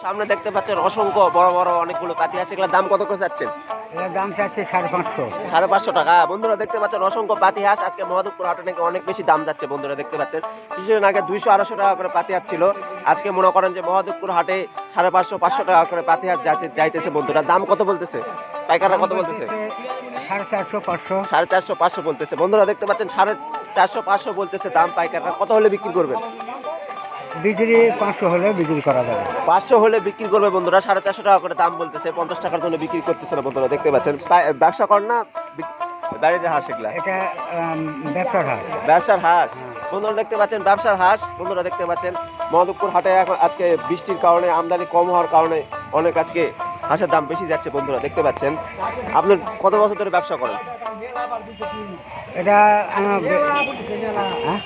সামনে দেখতে পাচ্ছেন অসংখ্য বড় বড় অনেকগুলো পাতি আছে, এগুলোর দাম কত করে চাচ্ছেন? এর দাম চাচ্ছে 550। 550 টাকা। বন্ধুরা দেখতে পাচ্ছেন অসংখ্য পাতি হাঁস আজকে মহাদেবপুর হাটে নাকি অনেক বেশি দাম যাচ্ছে। বন্ধুরা দেখতে পাচ্ছেন কিছুদিন আগে 200-250 টাকা করে পাতি হাঁস ছিল, আজকে মনে করেন যে মহাদেবপুর হাটে 550-500 টাকা করে পাতি হাঁস যাইতেছে। বন্ধুরা দাম কত বলতেছে? পাইকাররা কত বলতেছে? 450-500। 450-500 বলতেছে। বন্ধুরা দেখতে পাচ্ছেন 450-500 বলতেছে দাম। পাইকাররা কত হলে বিক্রি করবেন? বিক্রি 500 হলে বিক্রি করা যাবে। 500 হলে বিক্রি করবে। বন্ধুরা 450 টাকা করে দাম বলতেছে, 50 টাকার জন্য বিক্রি করতেছে না। বন্ধুরা দেখতে পাচ্ছেন ব্যবসা করেন না বাড়ির হাঁস এগুলা? এটা ব্যবসার হাট। ব্যবসার হাঁস। বন্ধুরা দেখতে পাচ্ছেন ব্যবসার হাঁস। বন্ধুরা দেখতে পাচ্ছেন মহাদেবপুর হাটে এখন আজকে বৃষ্টির কারণে আমদানি কম হওয়ার কারণে অনেক আজকে হাঁসের দাম বেশি যাচ্ছে। বন্ধুরা দেখতে পাচ্ছেন। আপনি কত বছর ধরে ব্যবসা করেন? এটা আমার হ্যাঁ?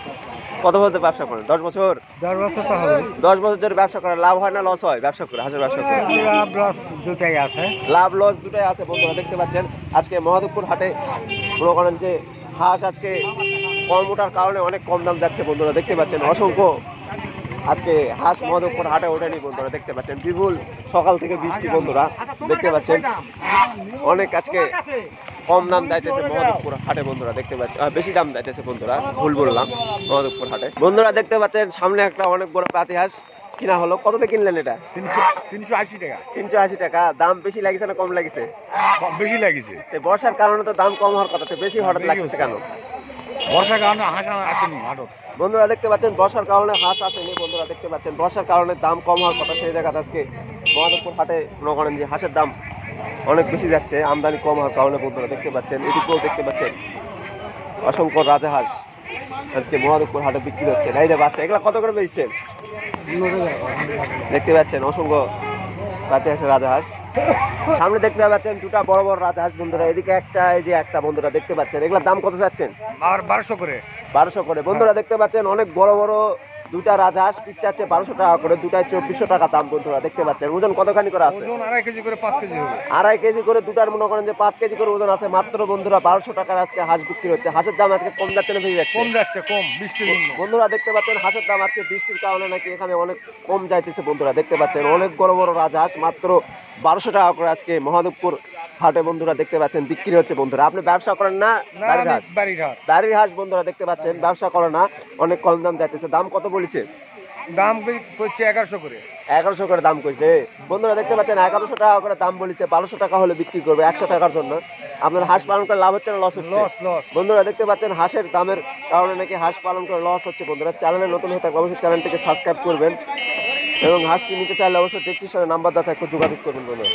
কত বছর ধরে ব্যবসা করেন? 10 বছর। 10 বছর তো হবে। 10 বছর ধরে ব্যবসা করেন। লাভ হয় না লস হয় ব্যবসা করে? হাঁসের ব্যবসা করে লাভ লস দুটাই আছে। লাভ লস দুটাই আছে। বন্ধুরা দেখতে পাচ্ছেন আজকে মহাদেবপুর হাটে মনে করেন যে হাঁস আজকে কম ওঠার কারণে অনেক কম দাম যাচ্ছে। বন্ধুরা দেখতে পাচ্ছেন অসংখ্য আজকে হাঁস মহাদেবপুর হাটে ওঠেনি। বন্ধুরা দেখতে পাচ্ছেন বিপুল সকাল থেকে বৃষ্টি। বন্ধুরা দেখতে পাচ্ছেন অনেক আজকে কম দাম যাইতেছে মহাদেবপুর হাটে। বন্ধুরা দেখতে পাচ্ছেন বেশি দাম যাইতেছে। বন্ধুরা ভুল বললাম, মহাদেবপুর হাটে। বন্ধুরা দেখতে পাচ্ছেন সামনে একটা অনেক বড় পাতি হাঁস কিনা হলো। কততে কিনলেন এটা? 380 টাকা। 380 টাকা। দাম বেশি লাগিছে না কম লাগিছে? বেশি লাগিছে। বর্ষার কারণে তো দাম কম হওয়ার কথা, তো বেশি হঠাৎ লাগছে কেন? বর্ষার কারণে হাঁস আসেনি হাটত। বন্ধুরা দেখতে পাচ্ছেন বর্ষার কারণে হাঁস আসেনি। বন্ধুরা দেখতে পাচ্ছেন বর্ষার কারণে দাম কম হওয়ার কথা, সেই জায়গাতে আজকে মহাদেবপুর হাটে মনে করেন যে হাঁসের দাম অনেক বেশি যাচ্ছে আমদানি কম হওয়ার কারণে। বন্ধুরা দেখতে পাচ্ছেন এদিকেও দেখতে পাচ্ছেন অসংখ্য রাজাহাঁস আজকে মহাদেবপুর হাটে বিক্রি হচ্ছে। এই যে বাচ্চা, এগুলা কত করে বেচছেন? দেখতে পাচ্ছেন অসংখ্য পাতি হাঁসের রাজাহাঁস। সামনে দেখতে পাচ্ছেন দুটা বড় বড় রাজাহাঁস। বন্ধুরা এদিকে একটা, এই যে একটা। বন্ধুরা দেখতে পাচ্ছেন এগুলোর দাম কত চাচ্ছেন? আর 1200 করে। 1200 করে। বন্ধুরা দেখতে পাচ্ছেন অনেক বড় বড় দুটা রাজহাঁস পিস চাচ্ছে 1200 টাকা করে, দুটায় 2400 টাকা দাম। বন্ধুরা দেখতে পাচ্ছেন ওজন কতখানি করে আছে? ওজন 2.5 কেজি করে 5 কেজি হবে। 2.5 কেজি করে দুটার মনে করেন যে 5 কেজি করে ওজন আছে মাত্র। বন্ধুরা 1200 টাকার আজকে হাঁস বিক্রি হচ্ছে। হাঁসের দাম আজকে কম যাচ্ছে না বেশি যাচ্ছে? কম যাচ্ছে, কম বৃষ্টির জন্য। বন্ধুরা দেখতে পাচ্ছেন হাঁসের দাম আজকে বৃষ্টির কারণে নাকি এখানে অনেক কম যাইতেছে। বন্ধুরা দেখতে পাচ্ছেন অনেক বড় বড় রাজহাঁস মাত্র 1200 টাকা করে আজকে মহাদেবপুর হাটে বন্ধুরা দেখতে পাচ্ছেন বিক্রি হচ্ছে। বন্ধুরা আপনি ব্যবসা করেন না বাড়ির হাঁস? বাড়ির হাঁস। বন্ধুরা দেখতে পাচ্ছেন ব্যবসা করে না, অনেক কম দাম যাইতেছে। দাম কত বলেছে? দাম করছে 1100 করে। 1100 করে দাম কইছে। বন্ধুরা দেখতে পাচ্ছেন 1100 টাকা করে দাম বলেছে, 1200 টাকা হলে বিক্রি করবে 100 টাকার জন্য। আপনার হাঁস পালন করে লাভ হচ্ছে না লস হচ্ছে? লস। বন্ধুরা দেখতে পাচ্ছেন হাঁসের দামের কারণে নাকি হাঁস পালন করে লস হচ্ছে। বন্ধুরা চ্যানেলে নতুন হয়ে থাকলে অবশ্যই চ্যানেলটিকে সাবস্ক্রাইব করবেন এবং হাঁসটি নিতে চাইলে অবশ্যই ডেসক্রিপশনে নাম্বার দেওয়া থাকলে যোগাযোগ করবেন। বন্ধুরা